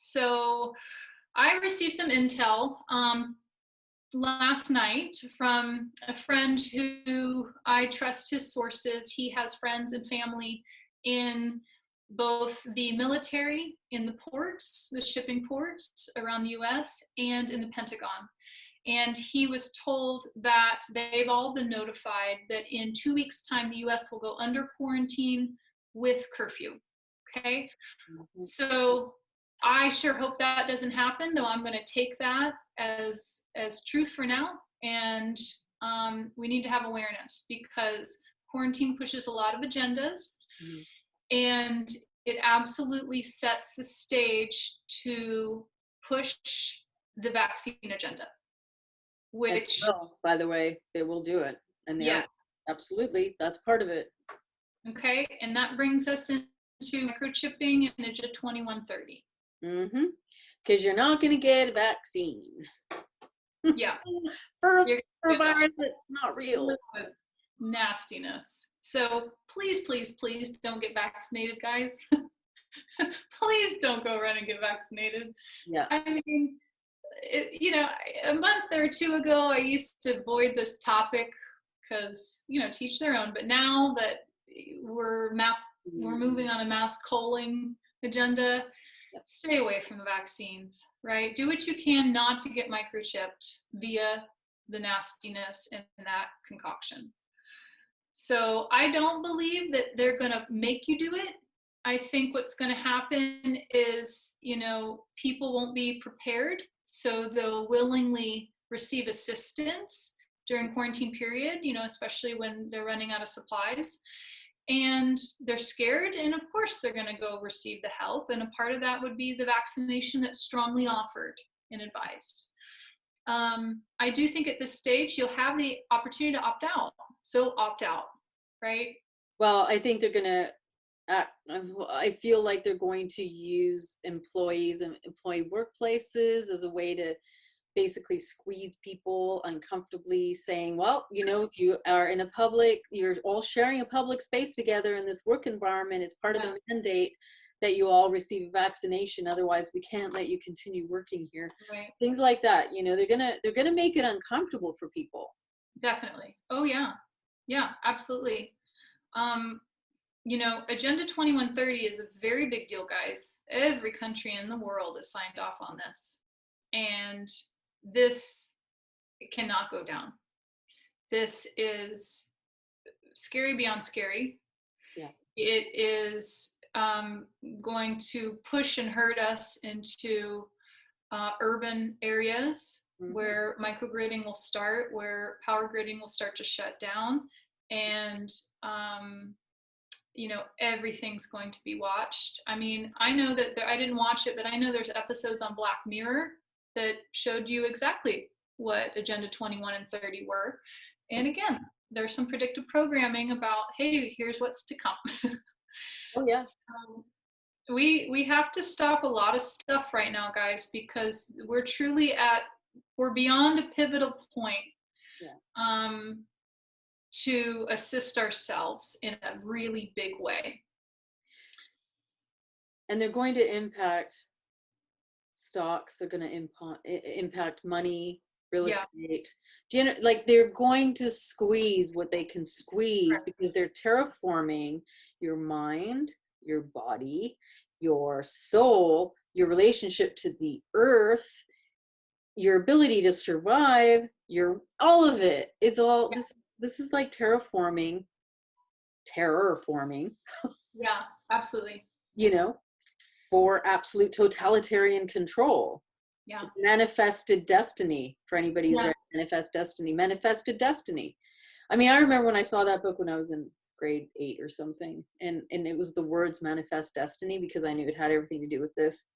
So I received some intel last night from a friend who I trust his sources. He has friends and family in both the military, in the ports, the shipping ports around the US, and in the Pentagon. And he was told that they've all been notified that in 2 weeks' time, the US will go under quarantine with curfew. Okay. Mm-hmm. So I sure hope that doesn't happen, though I'm going to take that as truth for now. And we need to have awareness because quarantine pushes a lot of agendas, and it absolutely sets the stage to push the vaccine agenda. Which, by the way, they will do it. And yes, absolutely, that's part of it. Okay, and that brings us into microchipping and Agenda 2130. Mm-hmm. Because you're not going to get a vaccine. Yeah. for a virus that's not real. Nastiness. So please, please, please don't get vaccinated, guys. Please don't go run and get vaccinated. Yeah. I mean, a month or two ago, I used to avoid this topic because, teach their own. But now that we're moving on a mass culling agenda, stay away from the vaccines, right? Do what you can not to get microchipped via the nastiness in that concoction. So I don't believe that they're going to make you do it. I think what's going to happen is, people won't be prepared, so they'll willingly receive assistance during quarantine period, especially when they're running out of supplies. And they're scared, and of course they're going to go receive the help, and a part of that would be the vaccination that's strongly offered and advised. I do think at this stage you'll have the opportunity to opt out, so opt out, right? Well, I think they're going to I feel like they're going to use employees and employee workplaces as a way to basically squeeze people uncomfortably, saying, well, if you are in you're all sharing a public space together in this work environment, it's part of the mandate that you all receive a vaccination, otherwise we can't let you continue working here. Right. Things like that. They're gonna make it uncomfortable for people. Definitely. Oh yeah, absolutely. Agenda 2130 is a very big deal, guys. Every country in the world has signed off on this, and this cannot go down. This is scary beyond scary. Yeah. It is going to push and hurt us into urban areas where microgridding will start, where power gridding will start to shut down, and everything's going to be watched. I mean, I know that I didn't watch it, but I know there's episodes on Black Mirror that showed you exactly what Agenda 21 and 30 were. And again, there's some predictive programming about, hey, here's what's to come. Oh yeah. We have to stop a lot of stuff right now, guys, because we're beyond a pivotal point. Yeah. To assist ourselves in a really big way. And they're going to impact stocks, they're going to impact money, real estate. Like they're going to squeeze what they can squeeze because they're terraforming your mind, your body, your soul, your relationship to the earth, your ability to survive, all of it. It's all this is like terraforming. Yeah, absolutely. You know, for absolute totalitarian control. Yeah. It's manifested destiny for anybody who's read manifested destiny. I mean, I remember when I saw that book when I was in grade 8 or something, and it was the words manifest destiny, because I knew it had everything to do with this,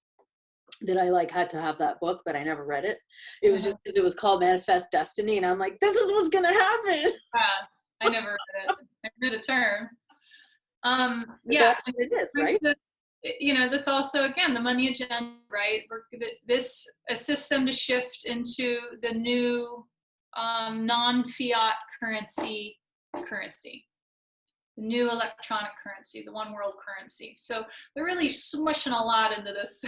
that I like had to have that book, but I never read it. It was just because it was called Manifest Destiny, and I'm like, this is what's gonna happen. I never read it. I knew the term. It is, right? That's also, again, the money agenda, right? This assists them to shift into the new non-fiat currency, the new electronic currency, the one world currency. So they're really smushing a lot into this.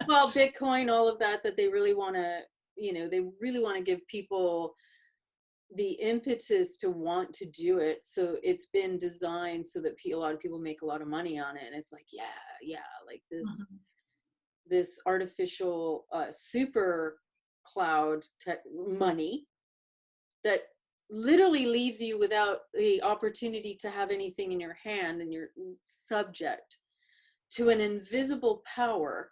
Well, Bitcoin, all of that they really want to, they really want to give people the impetus to want to do it. So it's been designed so that a lot of people make a lot of money on it. And it's like, like this artificial super cloud money that literally leaves you without the opportunity to have anything in your hand, and you're subject to an invisible power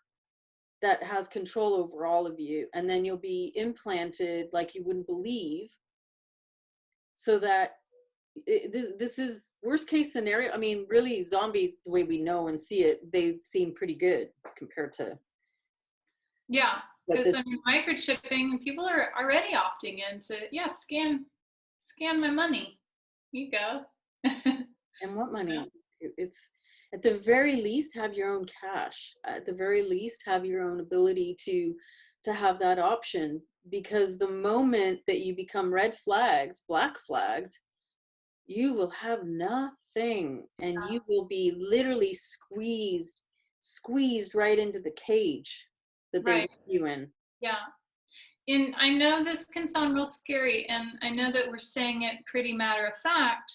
that has control over all of you. And then you'll be implanted like you wouldn't believe, so that this is worst case scenario. I mean, really, zombies, the way we know and see it, they seem pretty good compared to. Yeah, because I mean, microchipping, people are already opting into, scan my money. Here you go. And what money? It's, at the very least, have your own cash. At the very least, have your own ability to have that option. Because the moment that you become red flagged, black flagged, you will have nothing, and you will be literally squeezed right into the cage that they put you in. Yeah. And I know this can sound real scary, and I know that we're saying it pretty matter of fact,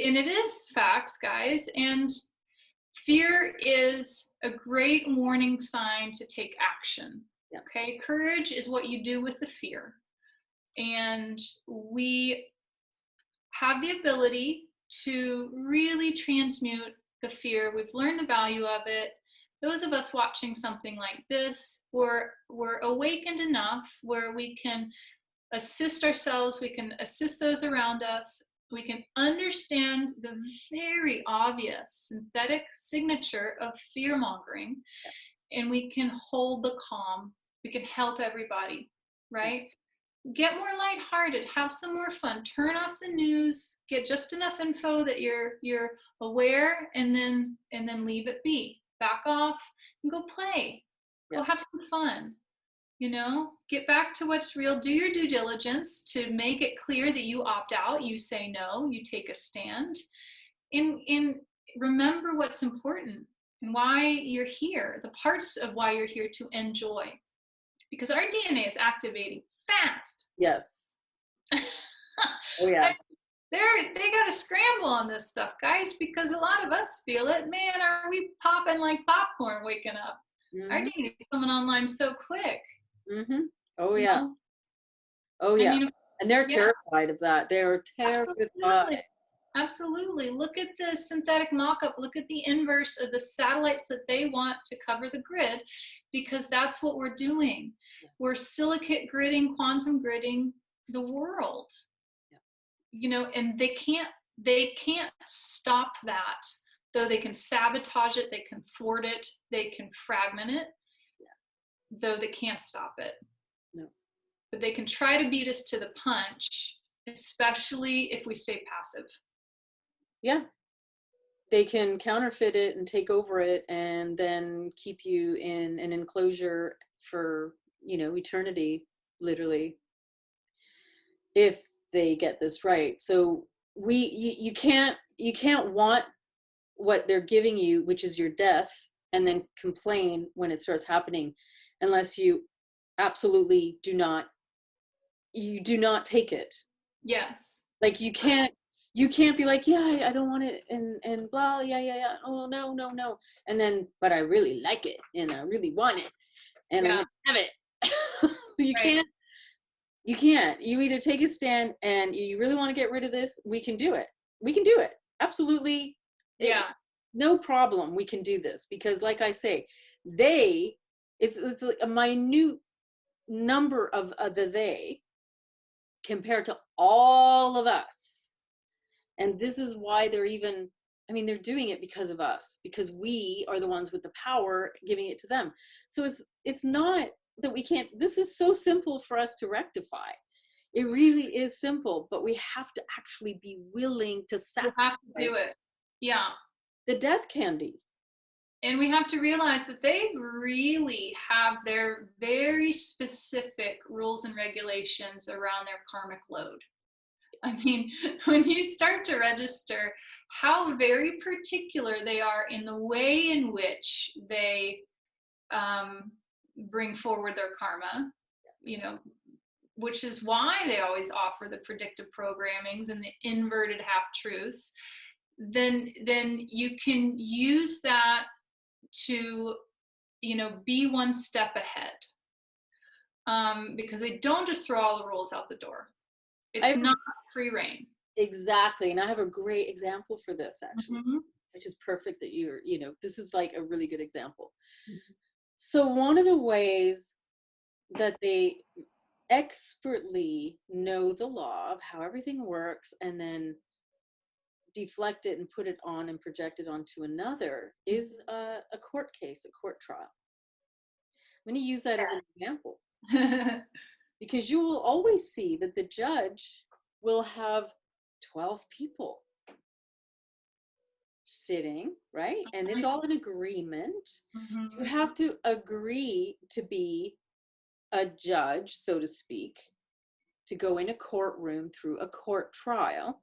and it is facts, guys. And fear is a great warning sign to take action. Yeah. Okay, courage is what you do with the fear, and we have the ability to really transmute the fear. We've learned the value of it. Those of us watching something like this, we're awakened enough where we can assist ourselves, we can assist those around us, we can understand the very obvious synthetic signature of fear-mongering, and we can hold the calm. We can help everybody, right? Get more lighthearted, have some more fun, turn off the news, get just enough info that you're aware, and then leave it be. Back off and go play. Go have some fun. Get back to what's real. Do your due diligence to make it clear that you opt out, you say no, you take a stand, and remember what's important and why you're here, the parts of why you're here to enjoy, because our DNA is activating fast. Yes. Oh yeah. They got to scramble on this stuff, guys, because a lot of us feel it. Man, are we popping like popcorn waking up? Mm-hmm. Our DNA is coming online so quick. Mm-hmm. Oh yeah. Oh yeah. I mean, and they're terrified of that. They're terrified. Absolutely. Look at the synthetic mock-up. Look at the inverse of the satellites that they want to cover the grid, because that's what we're doing. We're silicate gridding, quantum gridding the world. And they can't stop that, though they can sabotage it, they can thwart it, they can fragment it. though they can't stop it. No. But they can try to beat us to the punch, especially if we stay passive. Yeah. They can counterfeit it and take over it and then keep you in an enclosure for, eternity, literally, if they get this right. So you can't want what they're giving you, which is your death, and then complain when it starts happening, unless you absolutely do not take it. Yes. Like you can't be like, yeah, I don't want it, and blah, yeah, oh no, and then, but I really like it and I really want it and I'm Yeah. gonna have it. Right. You can't. You either take a stand and you really want to get rid of this, we can do it. Absolutely. Yeah. No problem. We can do this because, like I say, it's like a minute number of the they compared to all of us. And this is why they're doing it because of us, because we are the ones with the power giving it to them. So it's not that we can't. This is so simple for us to rectify. It really is simple, but we have to actually be willing to sacrifice. We have to do it. Yeah. The death candy. And we have to realize that they really have their very specific rules and regulations around their karmic load. I mean, when you start to register how very particular they are in the way in which they bring forward their karma, which is why they always offer the predictive programmings and the inverted half-truths, then you can use that to, be one step ahead. Because they don't just throw all the rules out the door. It's not free reign. Exactly. And I have a great example for this, actually, Mm-hmm. which is perfect that this is like a really good example. Mm-hmm. So one of the ways that they expertly know the law of how everything works and then deflect it and put it on and project it onto another is a court case, a court trial. I'm going to use that as an example because you will always see that the judge will have 12 people sitting, right? And it's all an agreement. Mm-hmm. You have to agree to be a judge, so to speak, to go in a courtroom through a court trial.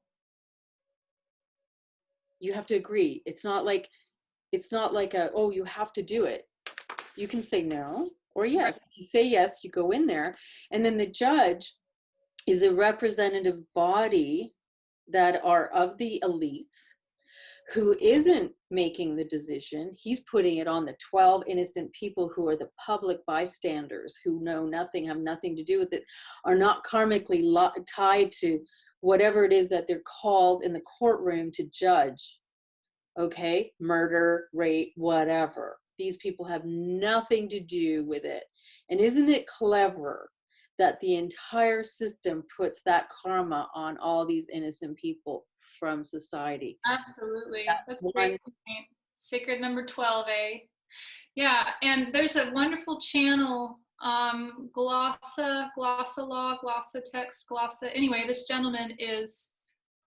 You have to agree. It's not like oh, you have to do it. You can say no or yes. Right. If you say yes, you go in there, and then the judge is a representative body that are of the elites who isn't making the decision. He's putting it on the 12 innocent people who are the public bystanders, who know nothing, have nothing to do with it, are not karmically tied to whatever it is that they're called in the courtroom to judge. Okay, murder, rape, whatever. These people have nothing to do with it. And isn't it clever that the entire system puts that karma on all these innocent people from society? Absolutely. That's a great point. Sacred number 12, eh? Yeah, and there's a wonderful channel, Glossa Law, Glossa Text, Glossa. Anyway, this gentleman is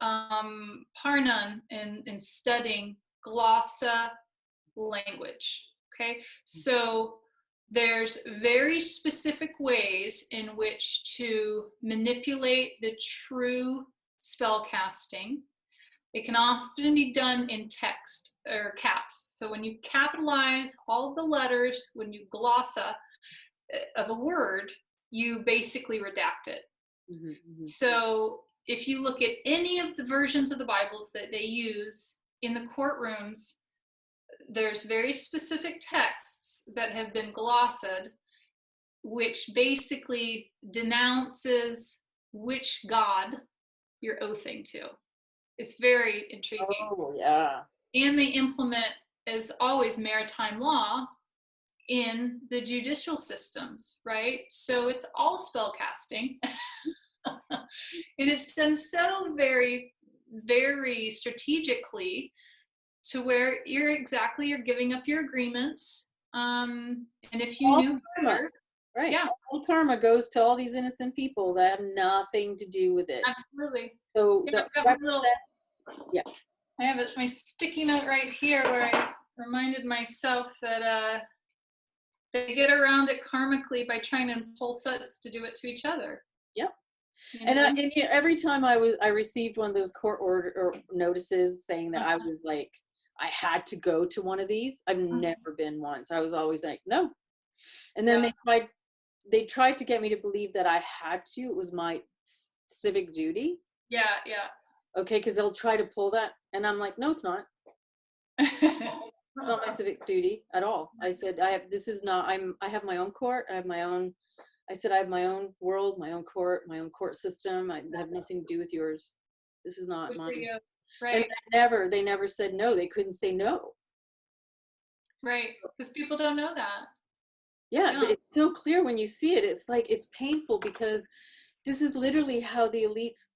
Parnun in studying Glossa language. Okay, so there's very specific ways in which to manipulate the true spell casting. It can often be done in text or caps. So when you capitalize all the letters, when you glossa of a word, you basically redact it. Mm-hmm, mm-hmm. So if you look at any of the versions of the Bibles that they use in the courtrooms, there's very specific texts that have been glossed, which basically denounces which God you're oathing to. It's very intriguing. Oh, yeah. And they implement, as always, maritime law in the judicial systems, right? So it's all spell casting. And it's done so very, very strategically to where you're giving up your agreements. And if you All knew karma, better, right? yeah, All karma goes to all these innocent people that have nothing to do with it. absolutely. So Yeah, the I've got my little, represent, yeah, I have my sticky note right here where I reminded myself that they get around it karmically by trying to impulse us to do it to each other. yeah. You And know? and you know, every time I received one of those court order or notices saying that I was like I had to go to one of these. I've never been once. I was always like, no. And then Yeah, they tried to get me to believe that I had to. It was my civic duty. yeah, yeah. Okay, because they'll try to pull that, and I'm like, no, it's not. It's not my civic duty at all. I said, I have. This is not. I have my own court. I have my own. I said, I have my own world, my own court system. I have nothing to do with yours. This is not Good for mine. you. And Right, they never said no. They couldn't say no. right. Because people don't know that. Yeah, but Yeah. it's so clear when you see it. It's like it's painful because this is literally how the elites,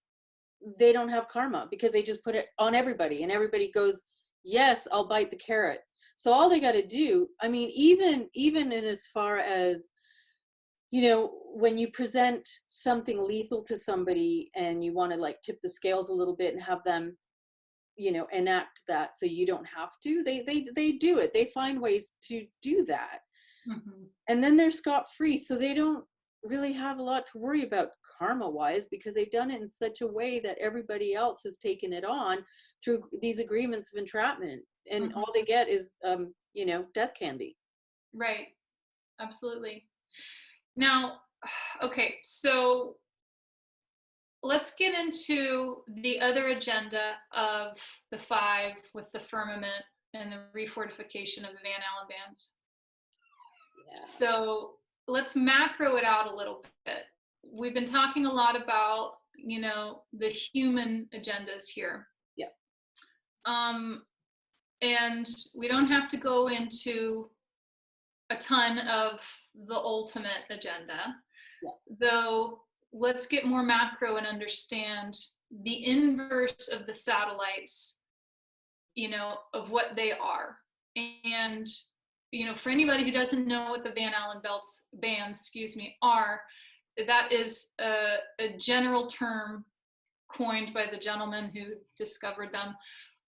they don't have karma because they just put it on everybody and everybody goes, yes, I'll bite the carrot. So all they got to do, I mean, even in as far as, you know, when you present something lethal to somebody and you want to like tip the scales a little bit and have them, you know, enact that so you don't have to, they do it. They find ways to do that. Mm-hmm. And then they're scot-free, so they don't really have a lot to worry about karma wise because they've done it in such a way that everybody else has taken it on through these agreements of entrapment, and all they get is you know, death candy. Right. Absolutely. Now, okay, so let's get into the other agenda of the five with the firmament and the refortification of the Van Allen bands. Yeah. So let's macro it out a little bit. We've been talking a lot about, you know, the human agendas here. Yeah. And we don't have to go into a ton of the ultimate agenda, Yeah. though let's get more macro and understand the inverse of the satellites, you know, of what they are. And, you know, for anybody who doesn't know what the Van Allen bands, are, that is a general term coined by the gentleman who discovered them.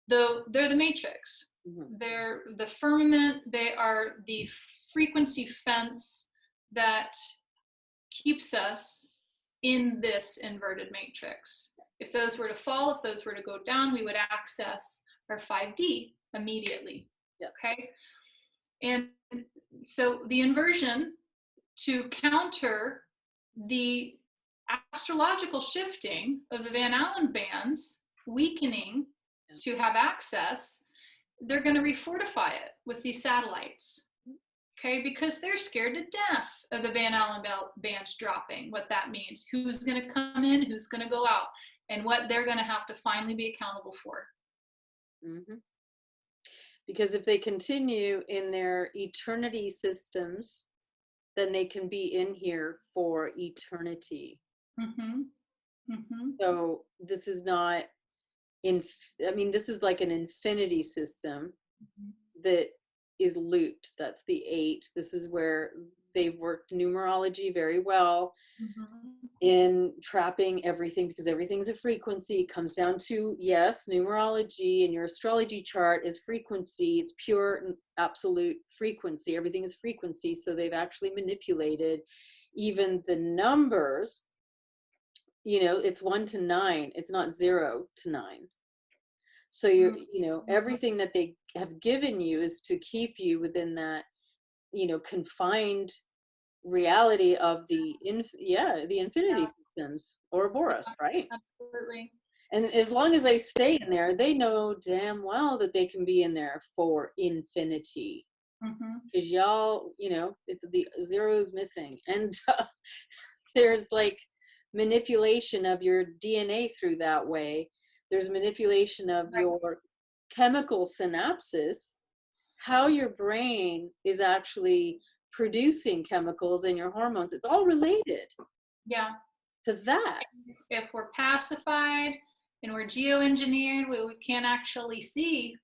Though they're the matrix. Mm-hmm. They're the firmament. They are the frequency fence that keeps us in this inverted matrix. If those were to fall, if those were to go down, we would access our 5D immediately. Yeah. Okay. And so the inversion to counter the astrological shifting of the Van Allen bands, weakening to have access, they're going to refortify it with these satellites. Okay, because they're scared to death of the Van Allen bands dropping, what that means, who's going to come in, who's going to go out, and what they're going to have to finally be accountable for. Mm-hmm. Because if they continue in their eternity systems, then they can be in here for eternity. Mm-hmm. Mm-hmm. So this is not I mean, this is like an infinity system that is looped. That's the 8. This is where they've worked numerology very well in trapping everything because everything's a frequency. It comes down to, yes, numerology and your astrology chart is frequency. It's pure absolute frequency. Everything is frequency. So they've actually manipulated even the numbers. You know, it's 1 to 9. It's not 0 to 9. So you're, you know, everything that they have given you is to keep you within that, you know, confined reality of the infinity systems, Ouroboros, right? Absolutely. And as long as they stay in there, they know damn well that they can be in there for infinity. Because y'all, you know, it's the 0 is missing, and there's like manipulation of your DNA through that way. There's manipulation of your chemical synapses, how your brain is actually producing chemicals and your hormones. It's all related. Yeah. To that. If we're pacified and we're geoengineered, we can't actually see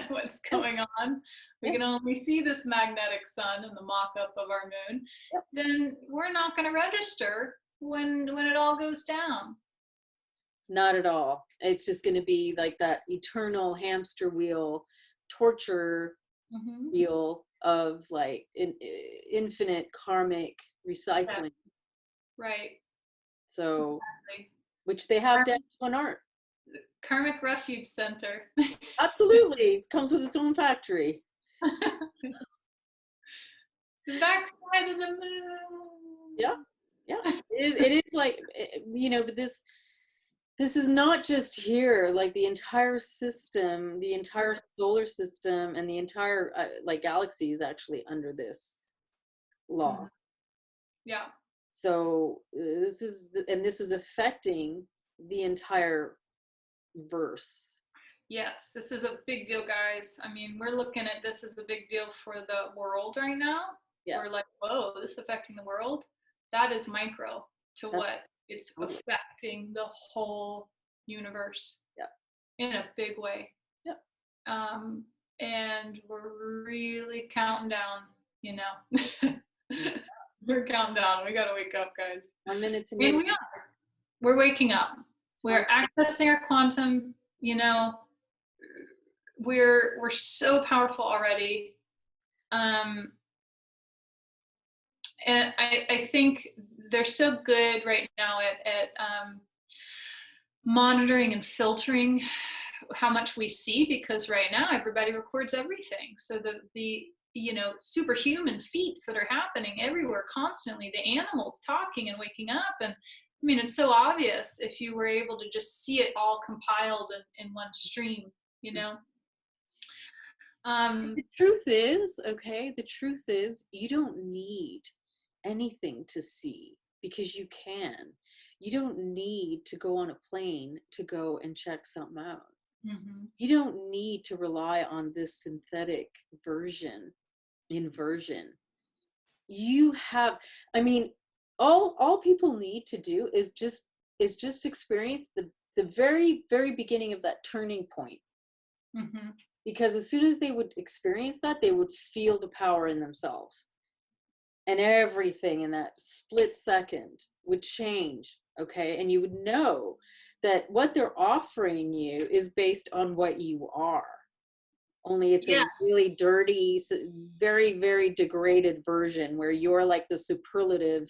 what's going on. we can only see this magnetic sun and the mock-up of our moon, then we're not going to register when it all goes down. Not at all. It's just going to be like that eternal hamster wheel, torture wheel of like infinite karmic recycling. Right. So, exactly. Which they have down to an art. Karmic Refuge Center. Absolutely. It comes with its own factory. The backside of the moon. Yeah. Yeah. It is like, you know, but this is not just here, like the entire system, the entire solar system and the entire like galaxy is actually under this law. Yeah. So this is affecting the entire verse. Yes, this is a big deal, guys. I mean, we're looking at this as a big deal for the world right now. Yeah. We're like, whoa, this is affecting the world. That is micro to what it's affecting the whole universe. Yeah. In a big way. Yeah. And we're really counting down, you know. We're counting down. We got to wake up, guys. 1 minute to and we are. We're waking up. We're accessing our quantum, you know. We're so powerful already. And I think they're so good right now at monitoring and filtering how much we see, because right now everybody records everything. So the you know, superhuman feats that are happening everywhere constantly, the animals talking and waking up, and I mean, it's so obvious if you were able to just see it all compiled in one stream, you know. The truth is, you don't need anything to see, because you can. You don't need to go on a plane to go and check something out. You don't need to rely on this synthetic inversion. You have, I mean, all people need to do is just experience the very, very beginning of that turning point. Because as soon as they would experience that, they would feel the power in themselves. And everything in that split second would change, okay? And you would know that what they're offering you is based on what you are. Only it's a really dirty, very, very degraded version where you're like the superlative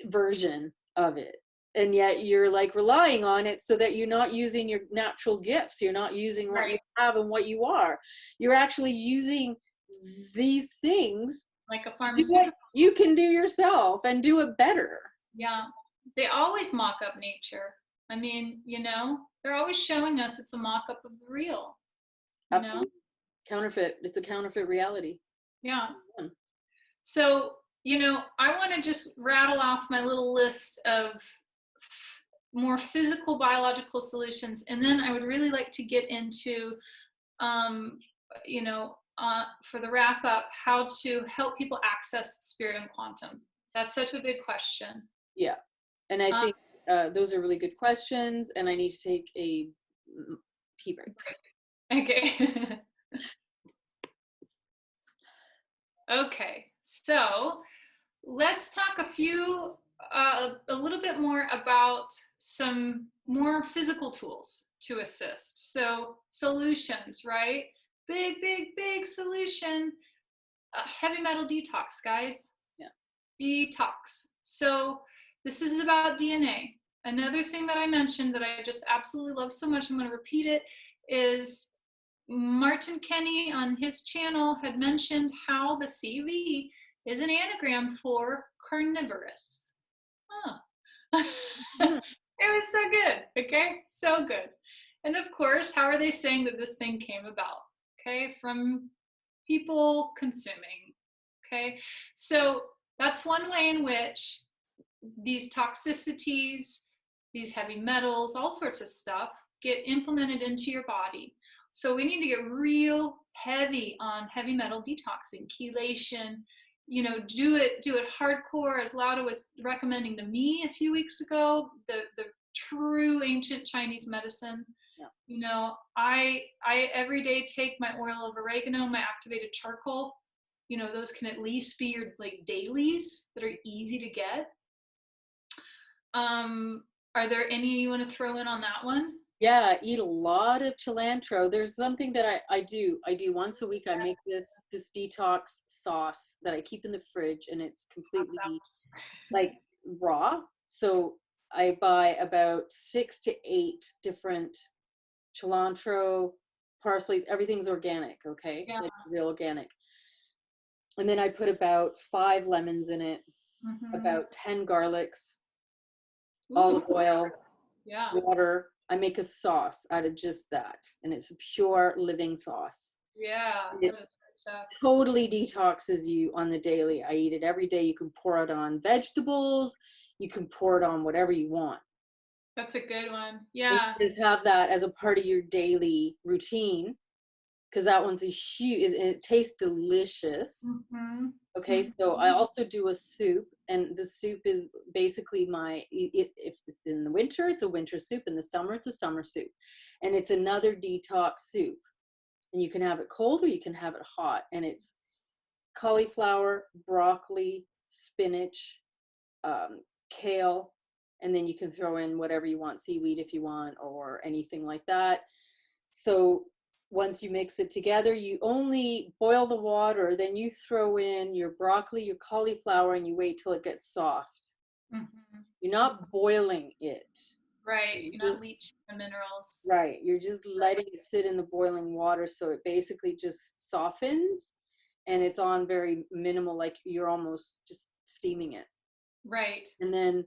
version of it. And yet you're like relying on it so that you're not using your natural gifts. You're not using what you have and what you are. You're actually using these things like a pharmaceutical you can do yourself and do it better. Yeah. They always mock up nature. I mean, you know, they're always showing us it's a mock up of the real. Absolutely. Counterfeit. It's a counterfeit reality. Yeah. So, you know, I want to just rattle off my little list of more physical biological solutions, and then I would really like to get into you know, for the wrap up, how to help people access spirit and quantum. That's such a big question. Yeah, and I think those are really good questions, and I need to take a pee break. Okay. Okay, so let's talk a little bit more about some more physical tools to assist. So solutions, right? Big solution. Heavy metal detox, guys. Yeah. Detox. So this is about DNA. Another thing that I mentioned that I just absolutely love so much, I'm going to repeat it, is Martin Kenny on his channel had mentioned how the CV is an anagram for carnivorous. Oh. It was so good, okay? So good. And of course, how are they saying that this thing came about? Okay, from people consuming, okay? So that's one way in which these toxicities, these heavy metals, all sorts of stuff get implemented into your body. So we need to get real heavy on heavy metal detoxing, chelation, you know, do it hardcore, as Lauda was recommending to me a few weeks ago, the true ancient Chinese medicine. You know, I every day take my oil of oregano, my activated charcoal. You know, those can at least be your like dailies that are easy to get. Are there any you want to throw in on that one? Yeah, eat a lot of cilantro. There's something that I do. I do once a week. I make this detox sauce that I keep in the fridge, and it's completely like raw. So I buy about 6 to 8 different cilantro, parsley, everything's organic, okay? Yeah. Like real organic. And then I put about 5 lemons in it, about 10 garlics, olive oil, Yeah. water. I make a sauce out of just that. And it's a pure living sauce. Yeah. It That is good stuff. totally detoxes you on the daily. I eat it every day. You can pour it on vegetables. You can pour it on whatever you want. That's a good one. And Yeah. you just have that as a part of your daily routine, because that one's a huge, it tastes delicious. Okay, so I also do a soup, and the soup is basically if it's in the winter, it's a winter soup. In the summer, it's a summer soup. And it's another detox soup. And you can have it cold or you can have it hot. And it's cauliflower, broccoli, spinach, kale, and then you can throw in whatever you want, seaweed if you want, or anything like that. So once you mix it together, you only boil the water, then you throw in your broccoli, your cauliflower, and you wait till it gets soft. You're not boiling it. Right. You're not leaching the minerals. Right. You're just letting it sit in the boiling water, so it basically just softens, and it's on very minimal, like you're almost just steaming it. Right. And then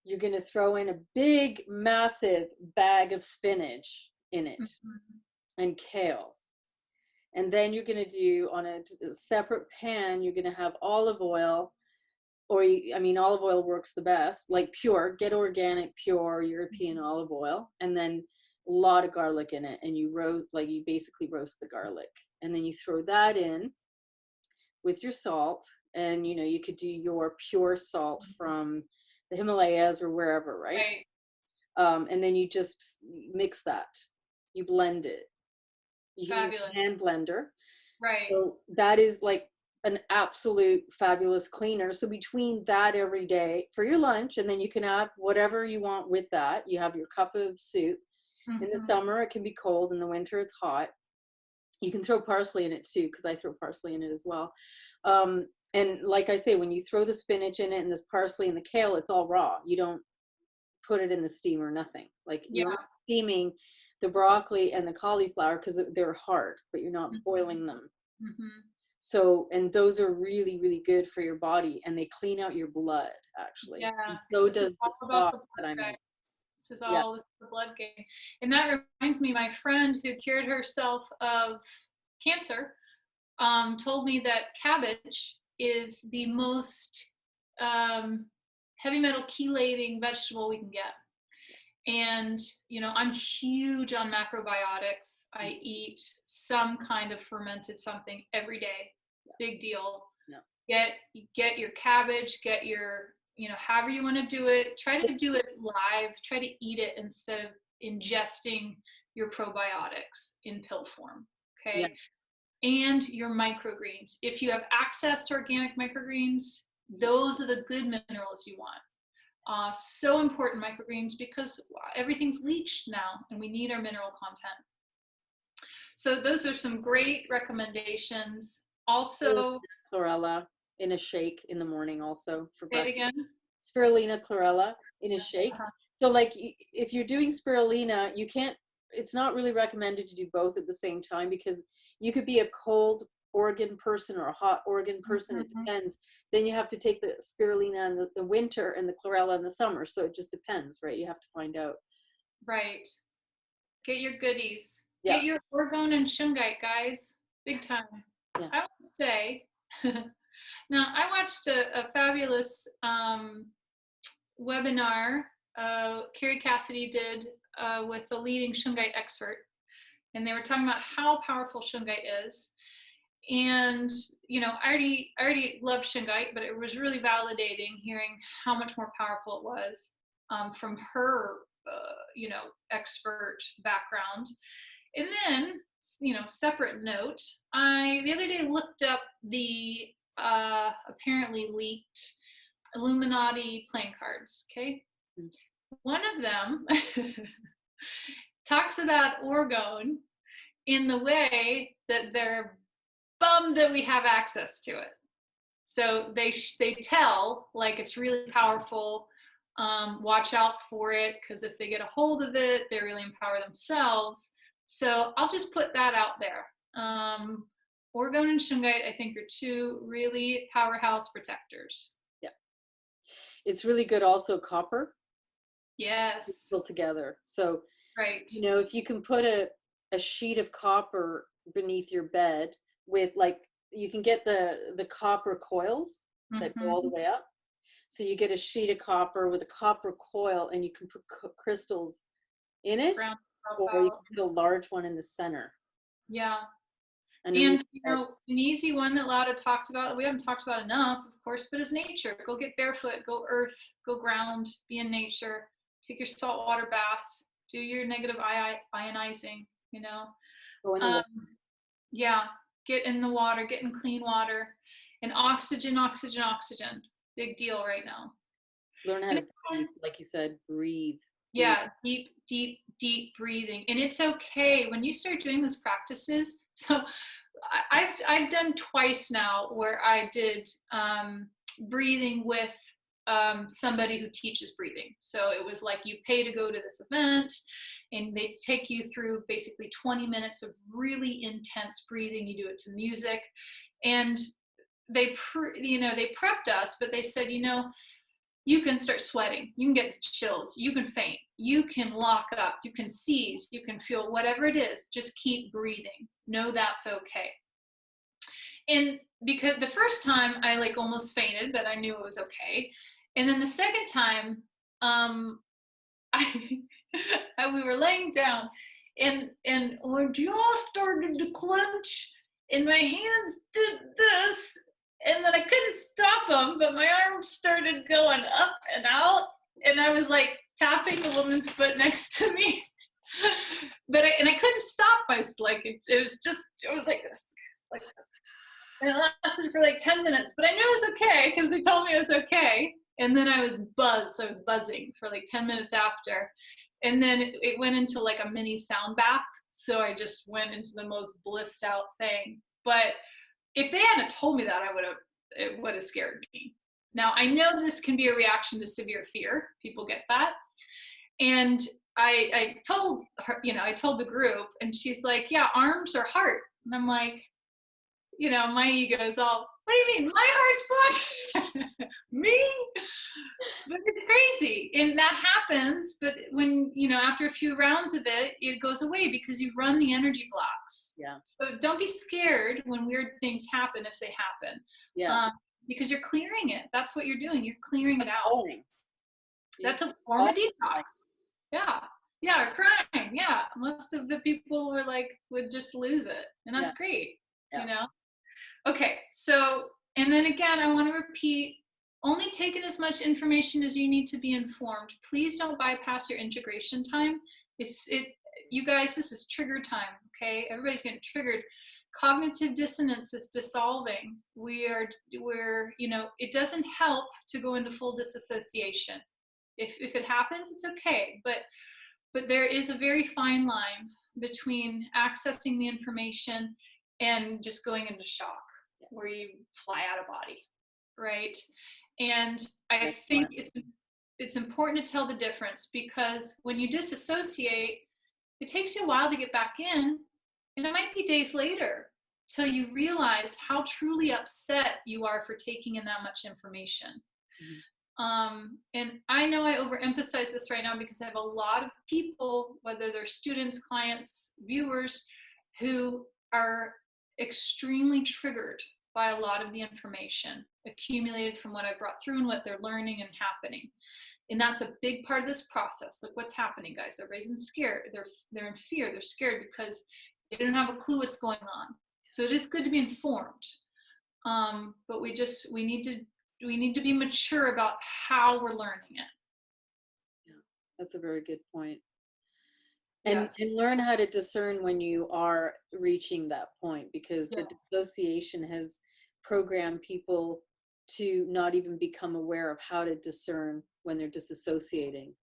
you're going to throw in a big, massive bag of spinach in it and kale. And then you're going to do on a separate pan, you're going to have olive oil, or olive oil works the best, like pure, get organic, pure European olive oil, and then a lot of garlic in it. And you basically roast the garlic. And then you throw that in with your salt. And, you could do your pure salt from the Himalayas or wherever, right? And then you just mix that. You blend it. You can use a hand blender. Right. So that is like an absolute fabulous cleaner. So between that every day for your lunch, and then you can have whatever you want with that. You have your cup of soup. In the summer, it can be cold. In the winter, it's hot. You can throw parsley in it too, because I throw parsley in it as well. And like I say, when you throw the spinach in it and this parsley and the kale, it's all raw. You don't put it in the steam or nothing. Like you're not steaming the broccoli and the cauliflower because they're hard, but you're not boiling them. So, and those are really, really good for your body, and they clean out your blood, actually. Yeah. And so does the sauce that I make. This is all this is the blood game. And that reminds me, my friend who cured herself of cancer told me that cabbage is the most heavy metal chelating vegetable we can get. And, I'm huge on macrobiotics. I eat some kind of fermented something every day. Big deal. Get your cabbage, get your, however you want to do it. Try to do it live. Try to eat it instead of ingesting your probiotics in pill form. Okay. And your microgreens. If you have access to organic microgreens, those are the good minerals you want. So important, microgreens, because everything's leached now and we need our mineral content. So those are some great recommendations. Also, chlorella in a shake in the morning also for breakfast. Say it again. Spirulina chlorella in a shake. So like if you're doing spirulina, it's not really recommended to do both at the same time, because you could be a cold organ person or a hot organ person. It depends. Then you have to take the spirulina in the winter and the chlorella in the summer. So it just depends, right? You have to find out. Right. Get your goodies. Get your orgone and shungite, guys. Big time. I would say, now I watched a fabulous webinar Carrie Cassidy did with the leading shungite expert. And they were talking about how powerful shungite is. And, I already loved shungite, but it was really validating hearing how much more powerful it was from her expert background. And then, separate note, the other day looked up the apparently leaked Illuminati playing cards. Okay. One of them talks about orgone in the way that they're bummed that we have access to it. So they tell like it's really powerful. Watch out for it, because if they get a hold of it, they really empower themselves. So I'll just put that out there. Orgone and shungite, I think, are two really powerhouse protectors. Yeah. It's really good also copper. Yes. Still together. So, right. If you can put a sheet of copper beneath your bed with you can get the copper coils that go all the way up. So you get a sheet of copper with a copper coil, and you can put crystals in it, or you can put a large one in the center. Yeah. And an easy one that Lauda talked about, we haven't talked about enough, of course, but is nature. Go get barefoot, go earth, go ground, be in nature, take your saltwater baths, do your negative ionizing, Go in the water. Yeah, get in the water, get in clean water. And oxygen, big deal right now. Learn how to breathe, like you said, breathe. Yeah, deep breathing. And it's okay when you start doing those practices. So I've done twice now where I did breathing with somebody who teaches breathing. So it was like you pay to go to this event, and they take you through basically 20 minutes of really intense breathing. You do it to music, and they prepped us, but they said, you can start sweating, you can get chills, you can faint, you can lock up, you can seize, you can feel whatever it is, just keep breathing. No, that's okay. And because the first time I almost fainted, but I knew it was okay. And then the second time, we were laying down, and when jaw started to clench, and my hands did this, and then I couldn't stop them, but my arms started going up and out, and I was tapping the woman's foot next to me, but I couldn't stop myself. It was like this, and it lasted for 10 minutes, but I knew it was okay because they told me it was okay. And then I was buzzing for 10 minutes after. And then it went into a mini sound bath. So I just went into the most blissed out thing. But if they hadn't told me that, it would have scared me. Now, I know this can be a reaction to severe fear. People get that. And I told her, I told the group, and she's like, yeah, arms or heart. And I'm like, my ego is all, what do you mean? My heart's blocked? Me? But it's crazy. And that happens. But when, after a few rounds of it, it goes away because you've run the energy blocks. Yeah. So don't be scared when weird things happen if they happen. Yeah. Because you're clearing it. That's what you're doing. You're clearing it out. That's a form of detox. Yeah. Yeah. Or crying. Yeah. Most of the people were would just lose it. And that's great. Yeah. Okay, so, and then again, I want to repeat, only take in as much information as you need to be informed. Please don't bypass your integration time. You guys, this is trigger time, okay? Everybody's getting triggered. Cognitive dissonance is dissolving. It doesn't help to go into full disassociation. If it happens, it's okay, but there is a very fine line between accessing the information and just going into shock, where you fly out of body, right? And I think it's important to tell the difference, because when you disassociate, it takes you a while to get back in, and it might be days later till you realize how truly upset you are for taking in that much information. And I know I overemphasize this right now because I have a lot of people, whether they're students, clients, viewers, who are extremely triggered by a lot of the information accumulated from what I brought through and what they're learning and happening. And that's a big part of this process. Look what's happening, guys. Everybody's scared. They're in fear. They're scared because they don't have a clue what's going on. So it is good to be informed. But we need to be mature about how we're learning it. That's a very good point. And Yes. learn how to discern when you are reaching that point, because Yeah. the dissociation has programmed people to not even become aware of how to discern when they're disassociating.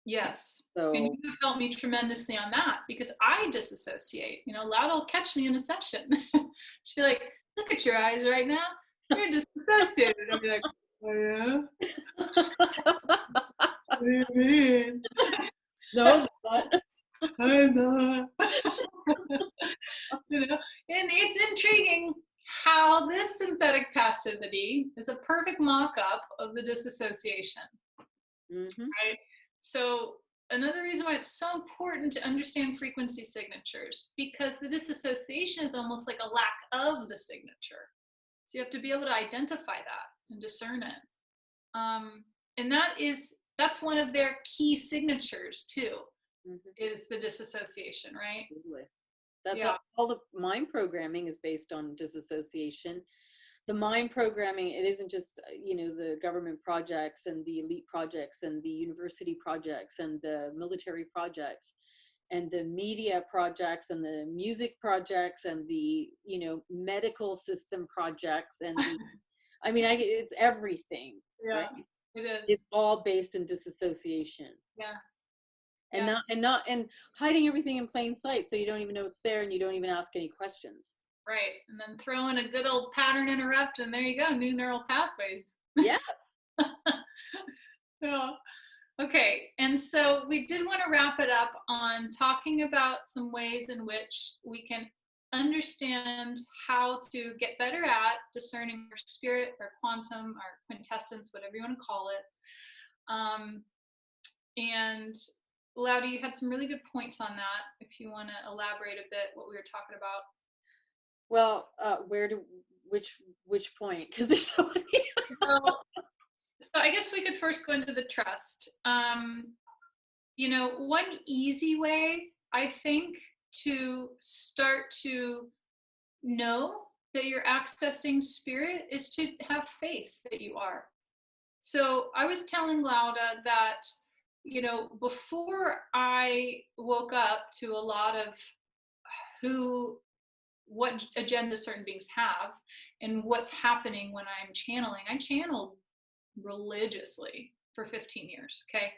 Yes. And So you have helped me tremendously on that because I disassociate. You know, Loud will catch me in a session. She'd be like, look at your eyes right now. You're disassociated. I'll be like, oh yeah? What do you mean? no, but I know. You know, and it's intriguing how this synthetic passivity is a perfect mock-up of the disassociation. mm-hmm. Right? So another reason why it's so important to understand frequency signatures, because the disassociation is almost like a lack of the signature. So you have to be able to identify that and discern it. And that's one of their key signatures too, Mm-hmm. is the disassociation, right? Totally. That's Yeah. all the mind programming is based on disassociation. The mind programming, it isn't just, the government projects and the elite projects and the university projects and the military projects and the media projects and the music projects and the, medical system projects and it's everything, Yeah, right? it is. It's all based in disassociation. Yeah. And Yeah. not hiding everything in plain sight, so you don't even know it's there and you don't even ask any questions. Right. And then throw in a good old pattern interrupt, and there you go, new neural pathways. Yeah. Yeah. Okay. And so we did want to wrap it up on talking about some ways in which we can understand how to get better at discerning our spirit, our quantum, our quintessence, whatever you want to call it. And Lauda, you had some really good points on that. If you want to elaborate a bit what we were talking about. Well, which point? Because there's so many. Well, so I guess we could first go into the trust. One easy way, I think, to start to know that you're accessing spirit is to have faith that you are. So I was telling Lauda that, before I woke up to a lot of what agenda certain beings have and what's happening when I'm channeling, I channeled religiously for 15 years. Okay.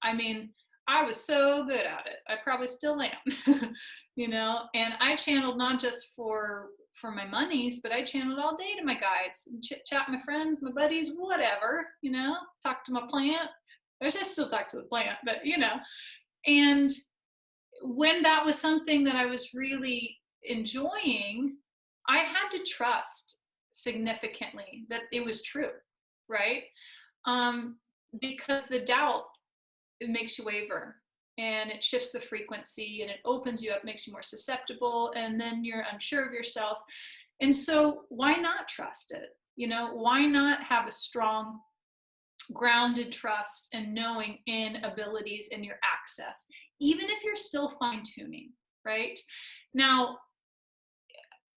I mean, I was so good at it. I probably still am, and I channeled not just for my monies, but I channeled all day to my guides, chit chat my friends, my buddies, whatever, talk to my plant. I just still talk to the plant, but and when that was something that I was really enjoying, I had to trust significantly that it was true, right? Because the doubt, it makes you waver and it shifts the frequency and it opens you up, makes you more susceptible, and then you're unsure of yourself. And so why not trust it? Why not have a strong grounded trust and knowing in abilities in your access, even if you're still fine-tuning, right? Now,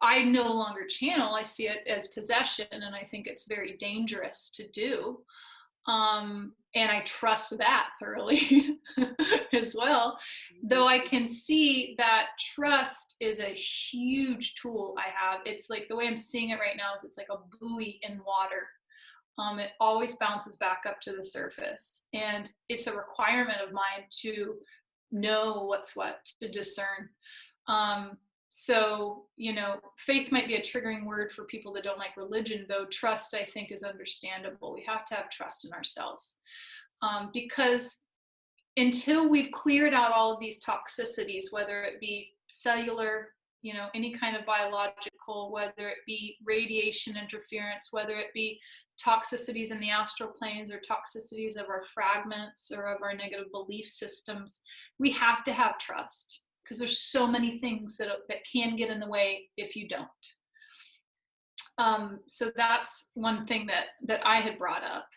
I no longer channel. I see it as possession, and I think it's very dangerous to do. And I trust that thoroughly as well. Though I can see that trust is a huge tool I have. It's like the way I'm seeing it right now is it's like a buoy in water. It always bounces back up to the surface. And it's a requirement of mine to know what's what, to discern. So, faith might be a triggering word for people that don't like religion, though trust, I think, is understandable. We have to have trust in ourselves. Because until we've cleared out all of these toxicities, whether it be cellular, any kind of biological, whether it be radiation interference, whether it be toxicities in the astral planes or toxicities of our fragments or of our negative belief systems, we have to have trust, because there's so many things that can get in the way if you don't. So that's one thing that I had brought up.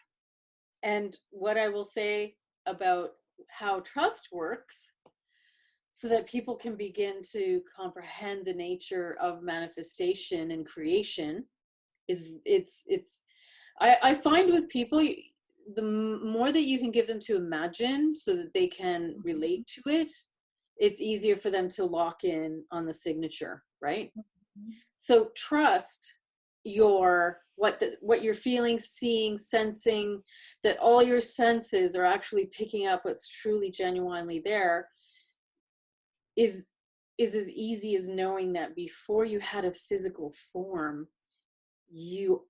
And what I will say about how trust works, so that people can begin to comprehend the nature of manifestation and creation, is I find with people, more that you can give them to imagine so that they can relate to it, it's easier for them to lock in on the signature, right? So trust what you're feeling, seeing, sensing, that all your senses are actually picking up what's truly genuinely there, is as easy as knowing that before you had a physical form, you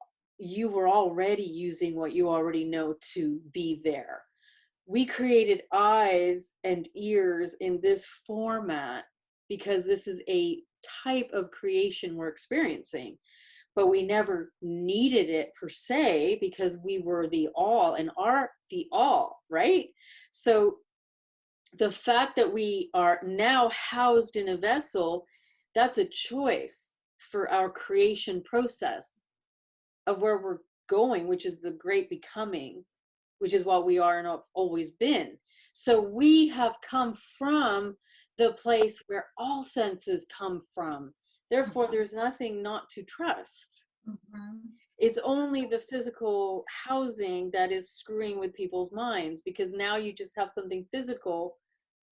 were already using what you already know to be there. We created eyes and ears in this format because this is a type of creation we're experiencing, but we never needed it per se because we were the all and are the all, right? So the fact that we are now housed in a vessel, that's a choice for our creation process of where we're going, which is the great becoming, which is what we are and have always been. So we have come from the place where all senses come from. Therefore, there's nothing not to trust. It's only the physical housing that is screwing with people's minds, because now you just have something physical,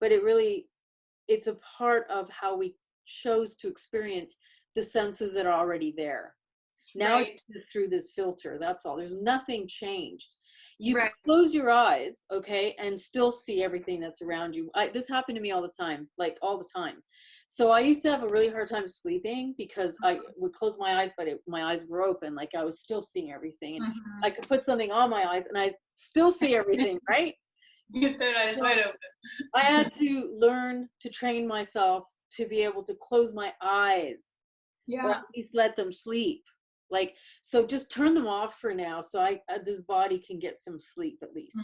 but it's a part of how we chose to experience the senses that are already there. Now it's through this filter, that's all. There's nothing changed. You can close your eyes, okay, and still see everything that's around you. This happened to me all the time, like all the time. So I used to have a really hard time sleeping because I would close my eyes, but my eyes were open, like I was still seeing everything. And I could put something on my eyes and I still see everything, right? Your third eye is wide open. I had to learn to train myself to be able to close my eyes, or at least let them sleep. Like, so just turn them off for now, so this body can get some sleep at least.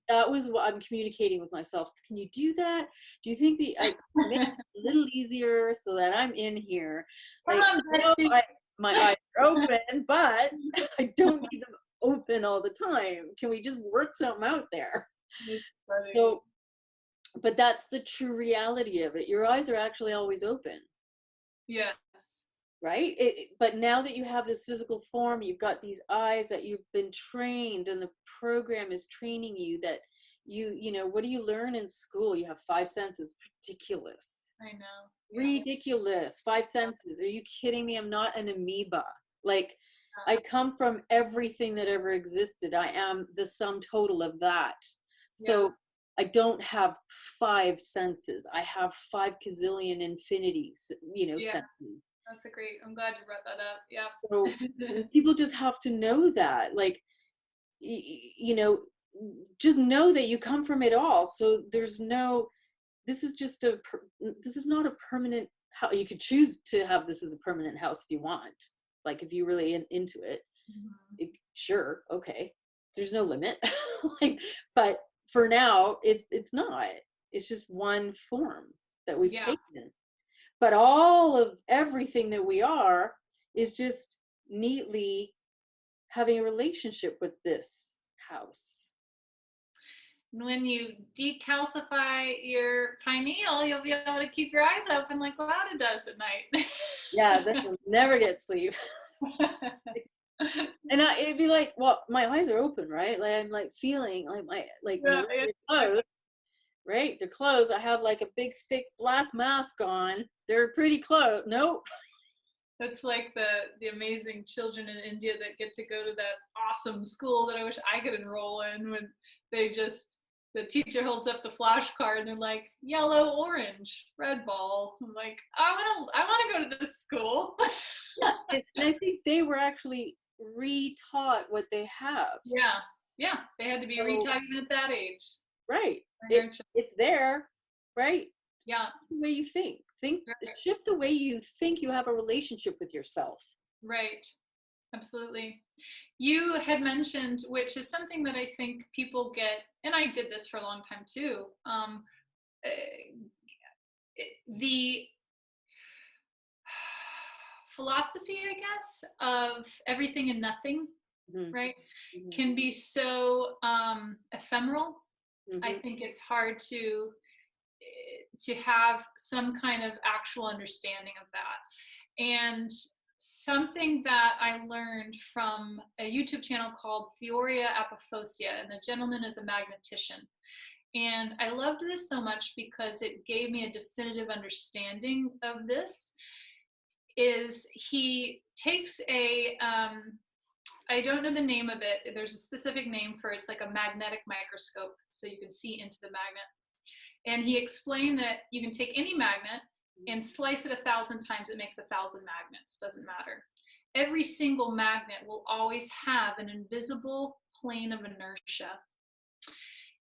That was what I'm communicating with myself. Can you do that? Do you think I make it a little easier so that I'm in here? Like, my eyes are open, but I don't need them open all the time. Can we just work something out there? So, but that's the true reality of it. Your eyes are actually always open. Yes. Right? But now that you have this physical form, you've got these eyes that you've been trained, and the program is training you that you know, what do you learn in school? You have 5 senses. Ridiculous. I know. Ridiculous. 5 senses. Are you kidding me? I'm not an amoeba. Like, I come from everything that ever existed. I am the sum total of that. So I don't have 5 senses. I have 5 gazillion infinities, you know, senses. That's a great, I'm glad you brought that up. Yeah. So people just have to know that, like, you know, just know that you come from it all. So there's no, this is not a permanent house. You could choose to have this as a permanent house if you want. Like, if you're really into it, sure, okay. There's no limit. Like, but for now, it's not. It's just one form that we've taken. But all of everything that we are is just neatly having a relationship with this house. When you decalcify your pineal, you'll be able to keep your eyes open like Lada does at night. Yeah, then you'll never get sleep. And it'd be like, well, my eyes are open, right? Like, I'm like feeling like they're closed, right? They're closed. I have like a big thick black mask on. They're pretty close. Nope. That's like the amazing children in India that get to go to that awesome school that I wish I could enroll in, when the teacher holds up the flashcard and they're like, yellow, orange, red ball. I'm like, I want to go to this school. And I think they were actually re-taught what they have. Yeah, they had to be retaught even at that age. Right. It's there, right? Yeah. Shift the way you think. Shift the way you think you have a relationship with yourself. Right. Absolutely. You had mentioned, which is something that I think people get, and I did this for a long time too, the philosophy, I guess, of everything and nothing, right, can be so ephemeral. I think it's hard to have some kind of actual understanding of that. And something that I learned from a YouTube channel called Theoria Apophosia, and the gentleman is a magnetician. And I loved this so much because it gave me a definitive understanding of this. Is he takes a I don't know the name of it. There's a specific name for it. It's like a magnetic microscope, so you can see into the magnet. And he explained that you can take any magnet and slice it 1,000 times. It makes 1,000 magnets. Doesn't matter. Every single magnet will always have an invisible plane of inertia.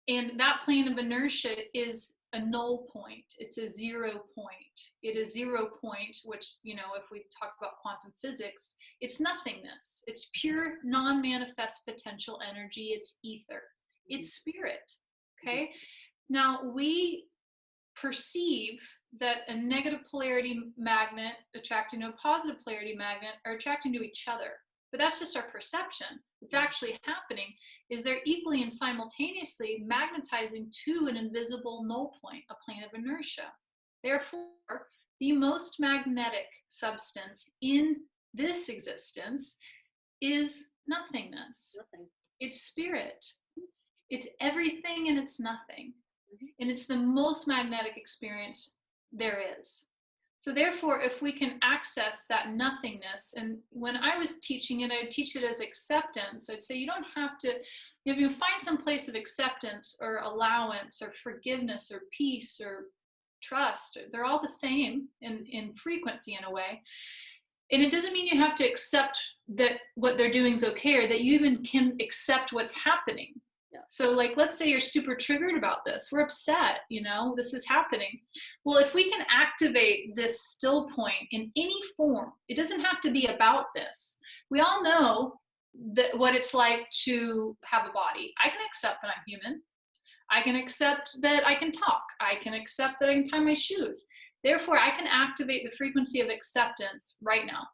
And that plane of inertia is a null point. It's a 0 point. It is 0 point, which, you know, if we talk about quantum physics, it's nothingness. It's pure non-manifest potential energy. It's ether. It's spirit. Okay. Now we perceive that a negative polarity magnet attracting to a positive polarity magnet are attracting to each other. But that's just our perception. What's actually happening is they're equally and simultaneously magnetizing to an invisible null point, a plane of inertia. Therefore, the most magnetic substance in this existence is nothingness. Nothing. It's spirit. It's everything and it's nothing. And it's the most magnetic experience there is. So therefore, if we can access that nothingness, and when I was teaching it, I would teach it as acceptance. I'd say you don't have to, if you find some place of acceptance or allowance or forgiveness or peace or trust, they're all the same in frequency in a way. And it doesn't mean you have to accept that what they're doing is okay, or that you even can accept what's happening. Yeah. So like, let's say you're super triggered about this. We're upset, you know, this is happening. Well, if we can activate this still point in any form, it doesn't have to be about this. We all know that what it's like to have a body. I can accept that I'm human. I can accept that I can talk. I can accept that I can tie my shoes. Therefore, I can activate the frequency of acceptance right now.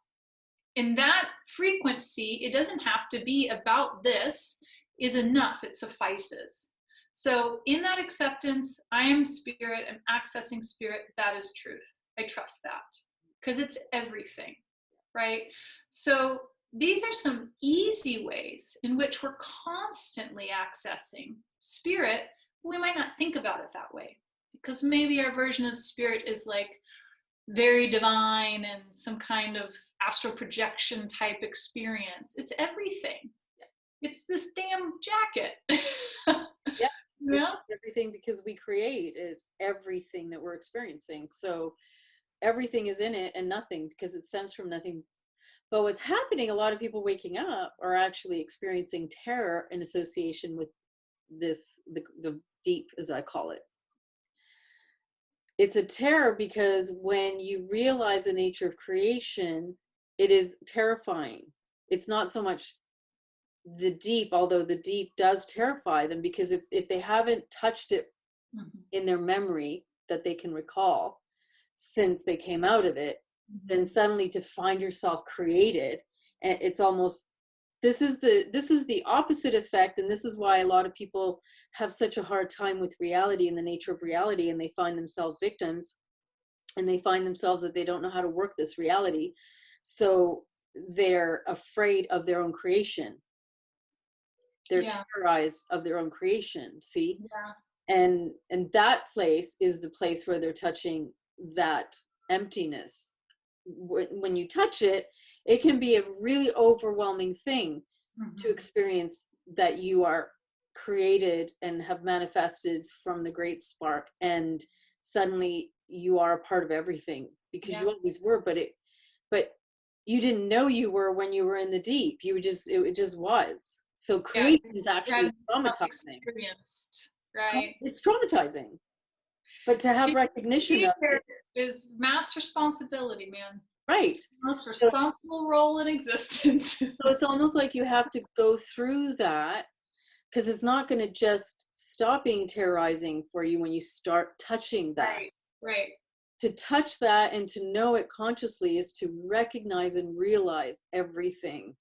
In that frequency, it doesn't have to be about this, is enough. It suffices. So in that acceptance, I am spirit, I'm accessing spirit. That is truth. I trust that because it's everything, right? So these are some easy ways in which we're constantly accessing spirit. We might not think about it that way because maybe our version of spirit is like very divine and some kind of astral projection type experience. It's everything. It's this damn jacket. Yeah. Yeah. Everything, because we created everything that we're experiencing. So everything is in it and nothing, because it stems from nothing. But what's happening, a lot of people waking up are actually experiencing terror in association with this, the deep, as I call it. It's a terror because when you realize the nature of creation, it is terrifying. It's not so much the deep, although the deep does terrify them, because if they haven't touched it in their memory that they can recall since they came out of it, then suddenly to find yourself created, and it's almost, this is the opposite effect. And this is why a lot of people have such a hard time with reality and the nature of reality, and they find themselves victims, and they find themselves that they don't know how to work this reality, so they're afraid of their own creation. They're terrorized of their own creation. See? Yeah. And that place is the place where they're touching that emptiness. When you touch it, it can be a really overwhelming thing to experience that you are created and have manifested from the great spark, and suddenly you are a part of everything, because you always were, but you didn't know you were when you were in the deep. You were just, it just was. So creation is actually traumatizing. Right. It's traumatizing. But to have recognition of it is mass responsibility, man. Right. Most responsible role in existence. So it's almost like you have to go through that, because it's not going to just stop being terrorizing for you when you start touching that. Right. To touch that and to know it consciously is to recognize and realize everything.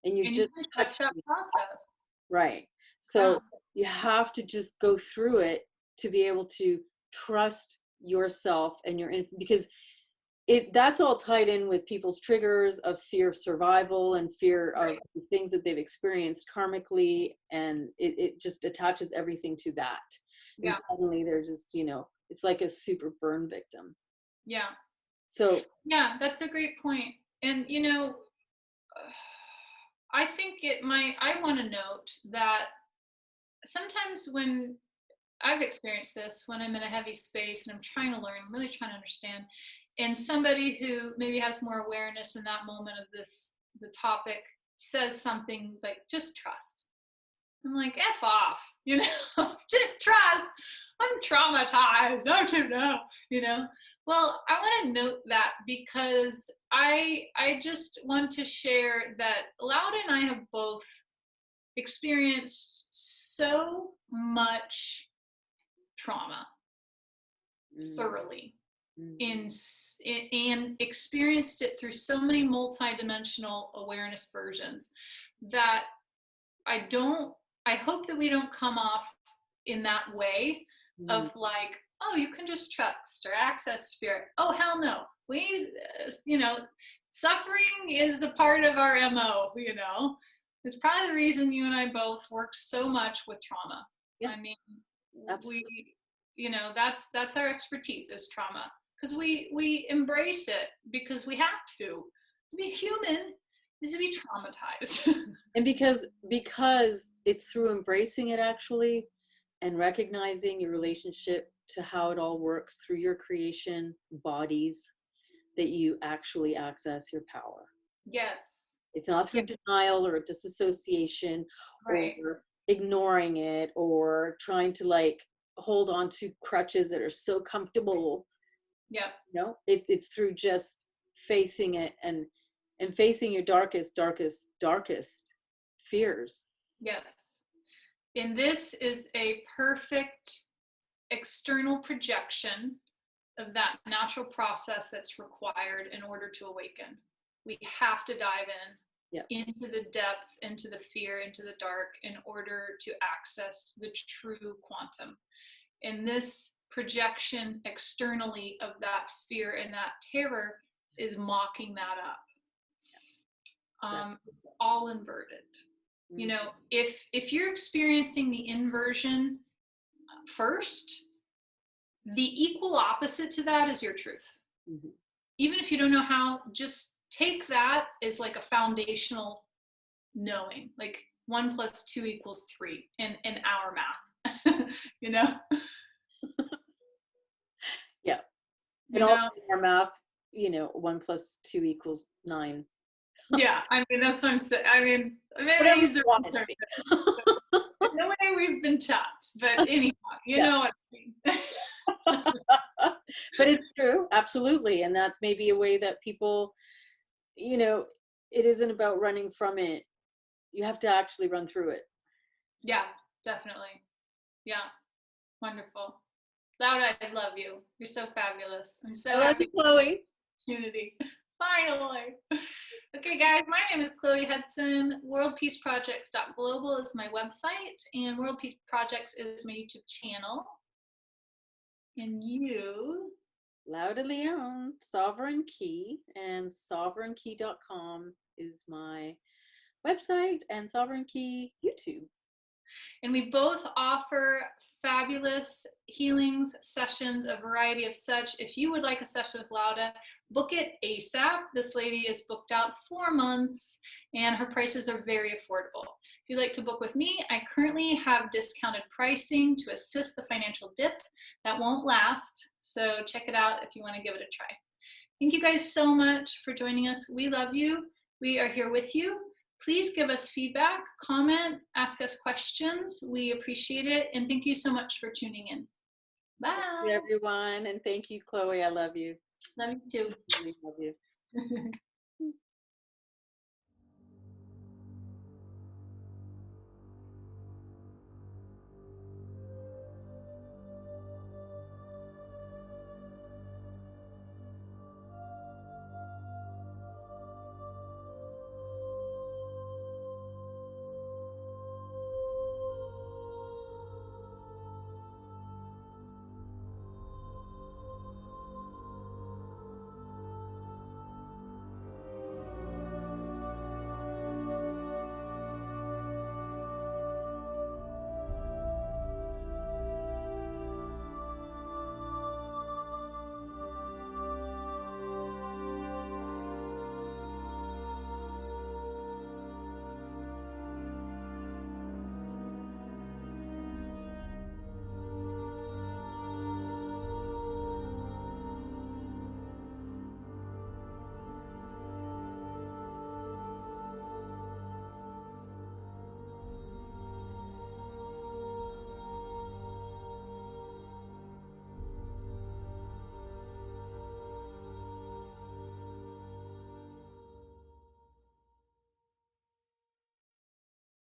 And you just touch that process. Right. So you have to just go through it to be able to trust yourself and your, because that's all tied in with people's triggers of fear of survival and fear of the things that they've experienced karmically, and it just attaches everything to that. And suddenly they're just, it's like a super burn victim. Yeah. So yeah, that's a great point. And I think I want to note that sometimes when I've experienced this, when I'm in a heavy space and I'm trying to learn, I'm really trying to understand, and somebody who maybe has more awareness in that moment of the topic says something like, just trust. I'm like, F off, just trust. I'm traumatized, don't you know, Well, I want to note that because I just want to share that Lauda and I have both experienced so much trauma thoroughly and experienced it through so many multidimensional awareness versions that I hope that we don't come off in that way of like, oh, you can just trust or access spirit. Oh, hell no. We, suffering is a part of our MO, It's probably the reason you and I both work so much with trauma. Yeah. I mean, absolutely. That's our expertise is trauma, because we embrace it because we have to. Be human is to be traumatized. And because it's through embracing it actually, and recognizing your relationship to how it all works through your creation bodies, that you actually access your power. Yes. It's not through denial or disassociation or ignoring it or trying to hold on to crutches that are so comfortable. Yeah. It's through just facing it and facing your darkest fears. Yes. And this is a perfect external projection of that natural process that's required in order to awaken. We have to dive into the depth, into the fear, into the dark in order to access the true quantum. And this projection externally of that fear and that terror is mocking that up. It's all inverted. If you're experiencing the inversion first, the equal opposite to that is your truth. Even if you don't know how, just take that as like a foundational knowing, like 1 + 2 = 3 in our math. Yeah. And also in our math, 1 + 2 = 9. Yeah, I mean, that's what I'm saying. I mean, maybe I use the wrong term. No way we've been taught, but anyhow, you know what I mean. But it's true, absolutely. And that's maybe a way that people, it isn't about running from it. You have to actually run through it. Yeah, definitely. Yeah, wonderful. Lauda, I love you. You're so fabulous. I'm so happy. You, Chloe. Opportunity. Finally. Okay, guys, my name is Chloe Hudson. WorldPeaceProjects.global is my website, and World Peace Projects is my YouTube channel. And you? Lauda Leon, Sovereign Key, and sovereignkey.com is my website, and Sovereign Key YouTube. And we both offer fabulous healings sessions, a variety of such. If you would like a session with Lauda, book it ASAP. This lady is booked out 4 months and her prices are very affordable. If you'd like to book with me, I currently have discounted pricing to assist the financial dip. That won't last, so check it out if you want to give it a try. Thank you guys so much for joining us. We love you. We are here with you. Please give us feedback, comment, ask us questions. We appreciate it. And thank you so much for tuning in. Bye. Thank you, everyone. And thank you, Chloe. I love you. Love you too. I love you.